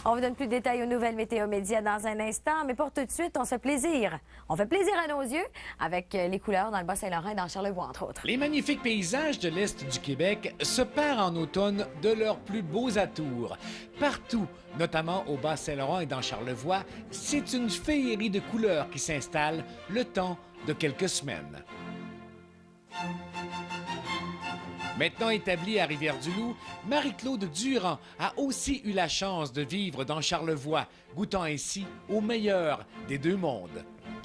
On vous donne plus de détails aux nouvelles météo médias dans un instant, mais pour tout de suite, on se fait plaisir. On fait plaisir à nos yeux avec les couleurs dans le Bas-Saint-Laurent et dans Charlevoix, entre autres. Les magnifiques paysages de l'Est du Québec se perdent en automne de leurs plus beaux atours. Partout, notamment au Bas-Saint-Laurent et dans Charlevoix, c'est une féerie de couleurs qui s'installe le temps de quelques semaines. Maintenant établie à Rivière-du-Loup, Marie-Claude Durand a aussi eu la chance de vivre dans Charlevoix, goûtant ainsi au meilleur des deux mondes.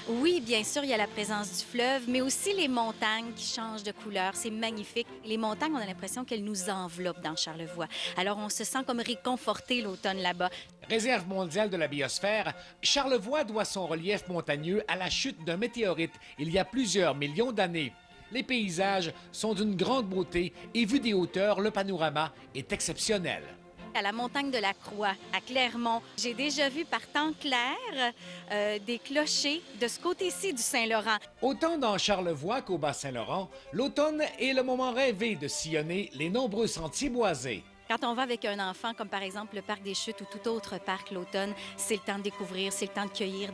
Oui, bien sûr, il y a la présence du fleuve, mais aussi les montagnes qui changent de couleur. C'est magnifique. Les montagnes, on a l'impression qu'elles nous enveloppent dans Charlevoix. Alors, on se sent comme réconforté l'automne là-bas. Réserve mondiale de la biosphère, Charlevoix doit son relief montagneux à la chute d'un météorite il y a plusieurs millions d'années. Les paysages sont d'une grande beauté et vu des hauteurs, le panorama est exceptionnel. À la montagne de la Croix, à Clermont, j'ai déjà vu par temps clair des clochers de ce côté-ci du Saint-Laurent. Autant dans Charlevoix qu'au Bas-Saint-Laurent, l'automne est le moment rêvé de sillonner les nombreux sentiers boisés. Quand on va avec un enfant, comme par exemple le Parc des Chutes ou tout autre parc l'automne, c'est le temps de découvrir, c'est le temps de cueillir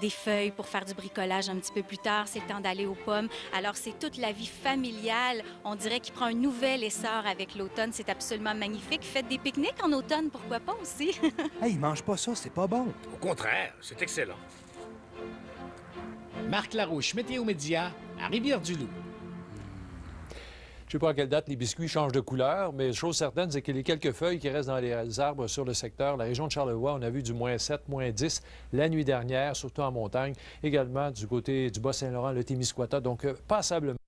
des feuilles pour faire du bricolage un petit peu plus tard, c'est le temps d'aller aux pommes. Alors, c'est toute la vie familiale, on dirait, qui prend un nouvel essor avec l'automne. C'est absolument magnifique. Faites des pique-niques en automne, pourquoi pas aussi? Hey, mange pas ça, c'est pas bon. Au contraire, c'est excellent. Marc Larouche, Météo Média, à Rivière-du-Loup. Je ne sais pas à quelle date les biscuits changent de couleur, mais chose certaine, c'est que les quelques feuilles qui restent dans les arbres sur le secteur, la région de Charlevoix, on a vu du -7, -10 la nuit dernière, surtout en montagne, également du côté du Bas-Saint-Laurent, le Témiscouata, donc passablement.